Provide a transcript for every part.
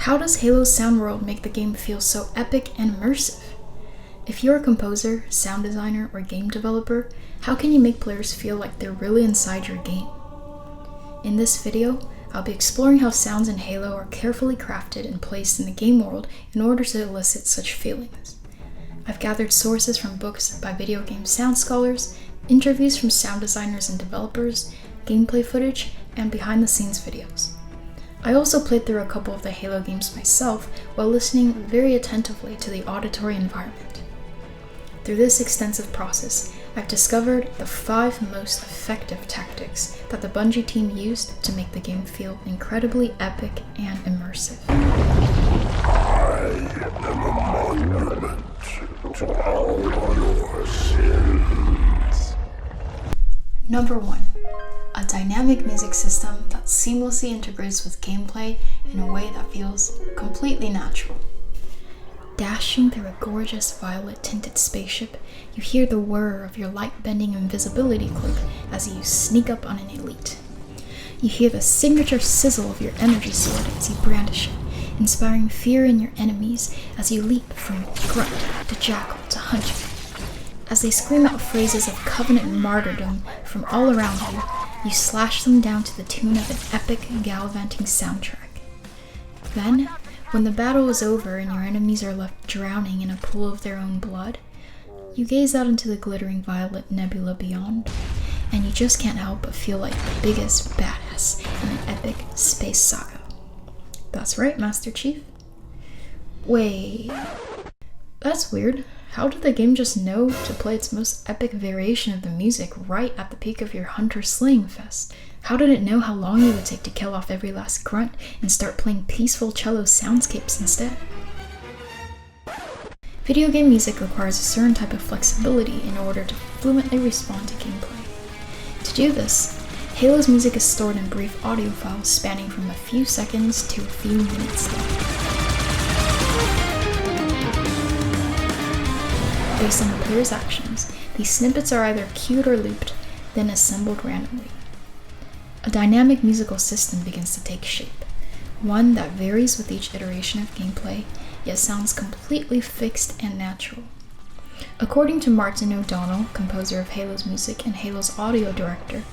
How does Halo's sound world make the game feel so epic and immersive? If you're a composer, sound designer, or game developer, how can you make players feel like they're really inside your game? In this video, I'll be exploring how sounds in Halo are carefully crafted and placed in the game world in order to elicit such feelings. I've gathered sources from books by video game sound scholars, interviews from sound designers and developers, gameplay footage, and behind-the-scenes videos. I also played through a couple of the Halo games myself while listening very attentively to the auditory environment. Through this extensive process, I've discovered the 5 most effective tactics that the Bungie team used to make the game feel incredibly epic and immersive. I am a monument to all your sins. Number 1. A dynamic music system that seamlessly integrates with gameplay in a way that feels completely natural. Dashing through a gorgeous violet-tinted spaceship, you hear the whir of your light-bending invisibility cloak as you sneak up on an elite. You hear the signature sizzle of your energy sword as you brandish it, inspiring fear in your enemies as you leap from grunt to jackal to hunter. As they scream out phrases of covenant martyrdom from all around you, you slash them down to the tune of an epic, gallivanting soundtrack. Then, when the battle is over and your enemies are left drowning in a pool of their own blood, you gaze out into the glittering violet nebula beyond, and you just can't help but feel like the biggest badass in an epic space saga. That's right, Master Chief. Wait, that's weird. How did the game just know to play its most epic variation of the music right at the peak of your hunter slaying fest? How did it know how long it would take to kill off every last grunt and start playing peaceful cello soundscapes instead? Video game music requires a certain type of flexibility in order to fluently respond to gameplay. To do this, Halo's music is stored in brief audio files spanning from a few seconds to a few minutes long. Based on the player's actions, these snippets are either cued or looped, then assembled randomly. A dynamic musical system begins to take shape, one that varies with each iteration of gameplay, yet sounds completely fixed and natural. According to Martin O'Donnell, composer of Halo's music and Halo's audio director,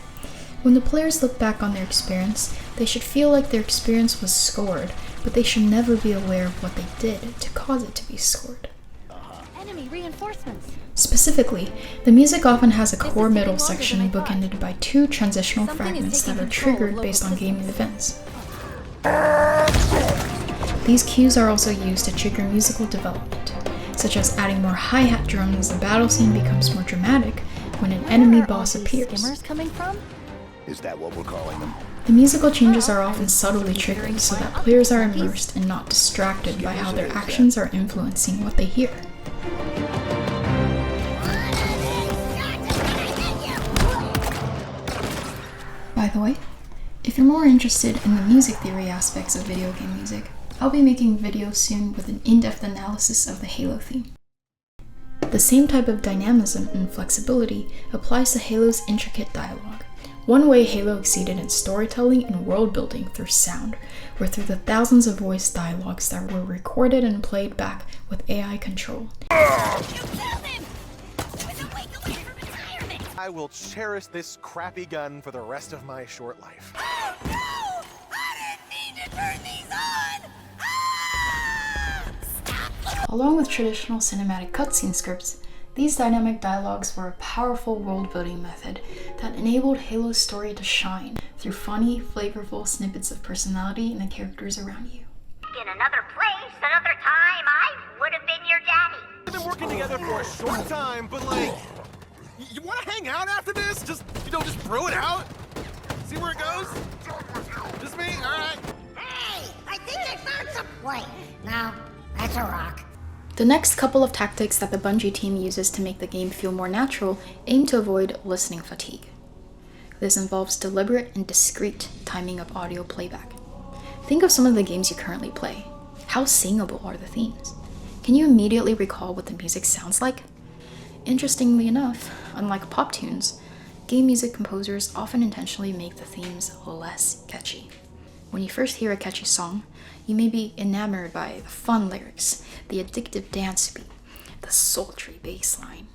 when the players look back on their experience, they should feel like their experience was scored, but they should never be aware of what they did to cause it to be scored. Enemy reinforcements. Specifically, the music often has a core middle section bookended by 2 transitional fragments that are triggered based on gaming events. These cues are also used to trigger musical development, such as adding more hi-hat drums as the battle scene becomes more dramatic when an enemy boss appears. Is that what we're calling them? The musical changes are often subtly triggered so that players are immersed and not distracted by how their actions are influencing what they hear. By the way, if you're more interested in the music theory aspects of video game music, I'll be making videos soon with an in-depth analysis of the Halo theme. The same type of dynamism and flexibility applies to Halo's intricate dialogue. One way Halo exceeded in storytelling and world building through sound were through the thousands of voice dialogues that were recorded and played back with AI control. I will cherish this crappy gun for the rest of my short life. Oh, no! I didn't mean to turn these on! Ah! Stop! Along with traditional cinematic cutscene scripts, these dynamic dialogues were a powerful world-building method that enabled Halo's story to shine through funny, flavorful snippets of personality in the characters around you. In another place, another time, I would have been your daddy. We've been working together for a short time, but like, you want to hang out after this? Just bro it out? See where it goes? Just me? All right. Hey, I think I found some. Wait, no, that's a rock. The next couple of tactics that the Bungie team uses to make the game feel more natural aim to avoid listening fatigue. This involves deliberate and discreet timing of audio playback. Think of some of the games you currently play. How singable are the themes? Can you immediately recall what the music sounds like? Interestingly enough, unlike pop tunes, game music composers often intentionally make the themes less catchy. When you first hear a catchy song, you may be enamored by the fun lyrics, the addictive dance beat, the sultry bass line.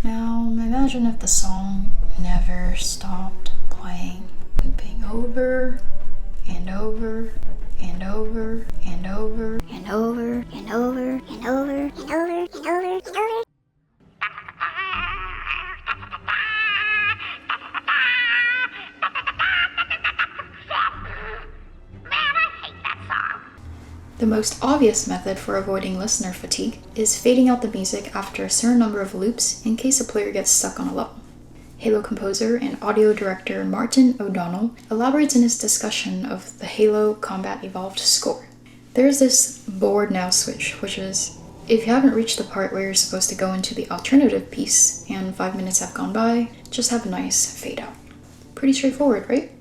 Now, imagine if the song never stopped playing, looping over and over and over and over And over, and over, and over, and over, and over, and over. Man, I hate that song. The most obvious method for avoiding listener fatigue is fading out the music after a certain number of loops in case a player gets stuck on a level. Halo composer and audio director Martin O'Donnell elaborates in his discussion of the Halo Combat Evolved score. There's this board now switch, which is, if you haven't reached the part where you're supposed to go into the alternative piece and 5 minutes have gone by, just have a nice fade out. Pretty straightforward, right?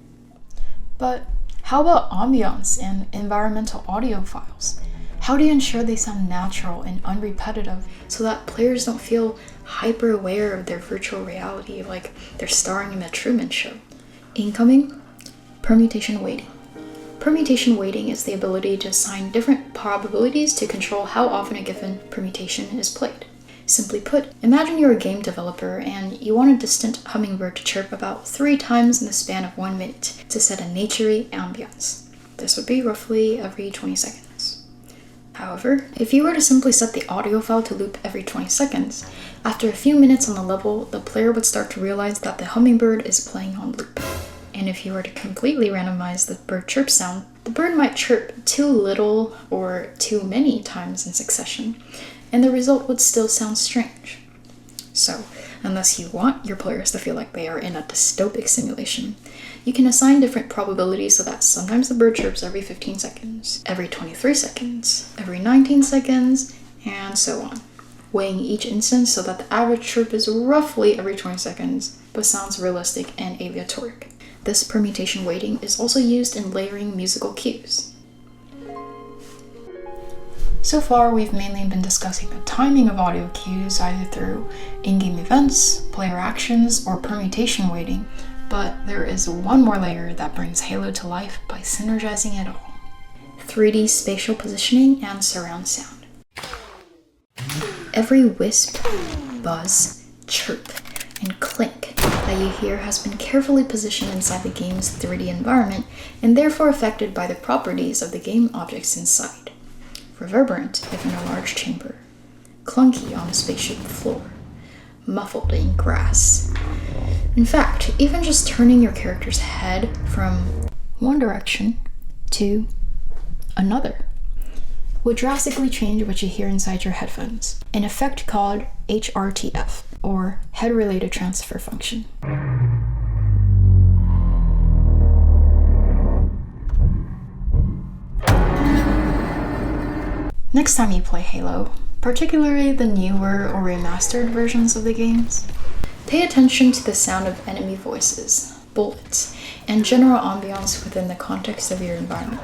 But how about ambiance and environmental audio files? How do you ensure they sound natural and unrepetitive so that players don't feel hyper aware of their virtual reality like they're starring in the Truman Show? Incoming, permutation weighting. Permutation weighting is the ability to assign different probabilities to control how often a given permutation is played. Simply put, imagine you're a game developer and you want a distant hummingbird to chirp about 3 times in the span of 1 minute to set a naturey ambience. This would be roughly every 20 seconds. However, if you were to simply set the audio file to loop every 20 seconds, after a few minutes on the level, the player would start to realize that the hummingbird is playing on loop. And if you were to completely randomize the bird chirp sound, the bird might chirp too little or too many times in succession, and the result would still sound strange. So, unless you want your players to feel like they are in a dystopic simulation, you can assign different probabilities so that sometimes the bird chirps every 15 seconds, every 23 seconds, every 19 seconds, and so on, weighing each instance so that the average chirp is roughly every 20 seconds, but sounds realistic and aleatoric. This permutation weighting is also used in layering musical cues. So far, we've mainly been discussing the timing of audio cues either through in-game events, player actions, or permutation weighting, but there is one more layer that brings Halo to life by synergizing it all: 3D spatial positioning and surround sound. Every wisp, buzz, chirp, and clink that you hear has been carefully positioned inside the game's 3D environment and therefore affected by the properties of the game objects inside. Reverberant if in a large chamber, clunky on a spaceship floor, muffled in grass. In fact, even just turning your character's head from one direction to another would drastically change what you hear inside your headphones, an effect called HRTF, or Head-Related Transfer Function. Next time you play Halo, particularly the newer or remastered versions of the games, pay attention to the sound of enemy voices, bullets, and general ambiance within the context of your environment.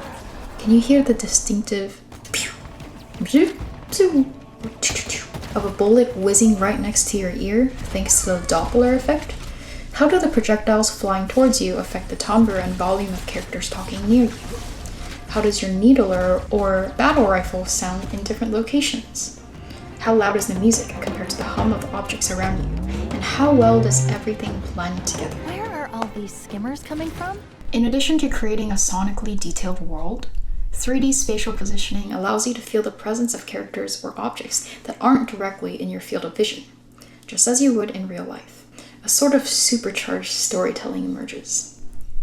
Can you hear the distinctive of a bullet whizzing right next to your ear thanks to the Doppler effect? How do the projectiles flying towards you affect the timbre and volume of characters talking near you? How does your needler or battle rifle sound in different locations? How loud is the music compared to the hum of objects around you? And how well does everything blend together? Where are all these skimmers coming from? In addition to creating a sonically detailed world, 3D spatial positioning allows you to feel the presence of characters or objects that aren't directly in your field of vision, just as you would in real life. A sort of supercharged storytelling emerges.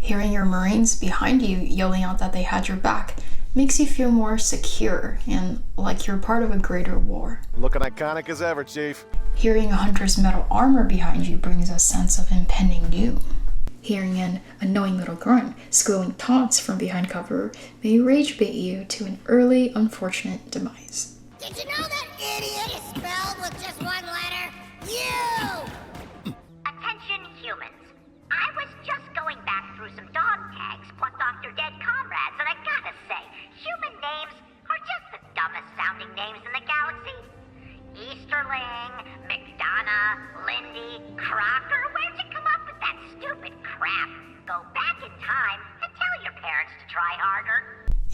Hearing your Marines behind you yelling out that they had your back makes you feel more secure and like you're part of a greater war. Looking iconic as ever, Chief. Hearing a hunter's metal armor behind you brings a sense of impending doom. Hearing an annoying little grunt squealing taunts from behind cover may rage bait you to an early, unfortunate demise. Did you know that idiot is spelled with just one letter? You! Attention, humans. I was just going back through some dog tags plucked off your dead comrades, and I gotta say, human names are just the dumbest sounding names in the galaxy. Easterling, McDonough, Lindy, Crocker, where'd you come up with that stupid crap? Go back in time and tell your parents to try harder.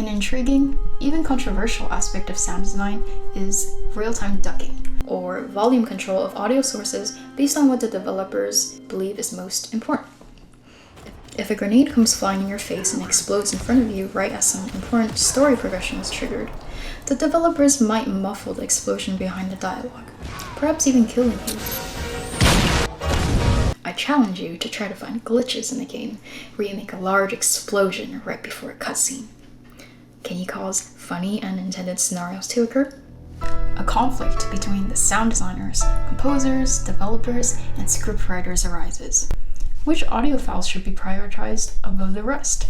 An intriguing, even controversial aspect of sound design is real-time ducking, or volume control of audio sources based on what the developers believe is most important. If a grenade comes flying in your face and explodes in front of you right as some important story progression is triggered, the developers might muffle the explosion behind the dialogue, perhaps even killing you. I challenge you to try to find glitches in the game where you make a large explosion right before a cutscene. Can you cause funny unintended scenarios to occur? A conflict between the sound designers, composers, developers, and scriptwriters arises. Which audio files should be prioritized above the rest?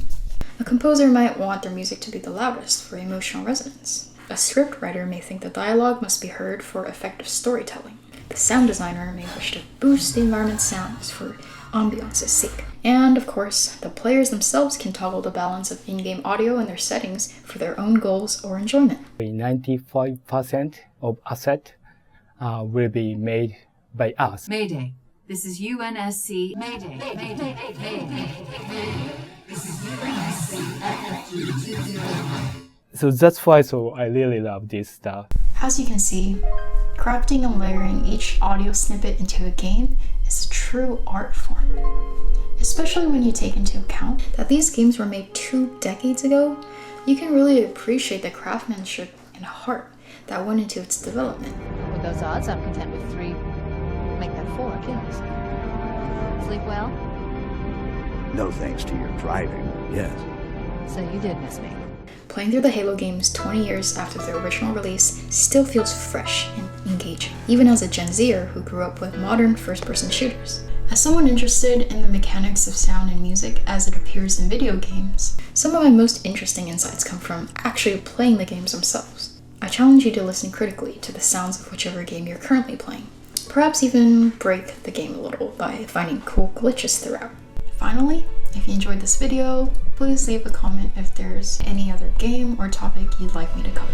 A composer might want their music to be the loudest for emotional resonance. A scriptwriter may think the dialogue must be heard for effective storytelling. The sound designer may wish to boost the environment's sounds for ambiance's sake. And of course, the players themselves can toggle the balance of in-game audio in their settings for their own goals or enjoyment. 95% of asset will be made by us. Mayday. This is UNSC. Mayday. Mayday. Mayday. This is UNSC. So that's why I really love this stuff. As you can see, crafting and layering each audio snippet into a game is a true art form. Especially when you take into account that these games were made 2 decades ago, you can really appreciate the craftsmanship and heart that went into its development. With those odds, I'm content with 3. Make that 4 kills. Sleep well? No thanks to your driving, yes. So you did miss me. Playing through the Halo games 20 years after their original release still feels fresh and engaging, even as a Gen Zer who grew up with modern first-person shooters. As someone interested in the mechanics of sound and music as it appears in video games, some of my most interesting insights come from actually playing the games themselves. I challenge you to listen critically to the sounds of whichever game you're currently playing. Perhaps even break the game a little by finding cool glitches throughout. Finally, if you enjoyed this video, please leave a comment if there's any other game or topic you'd like me to cover.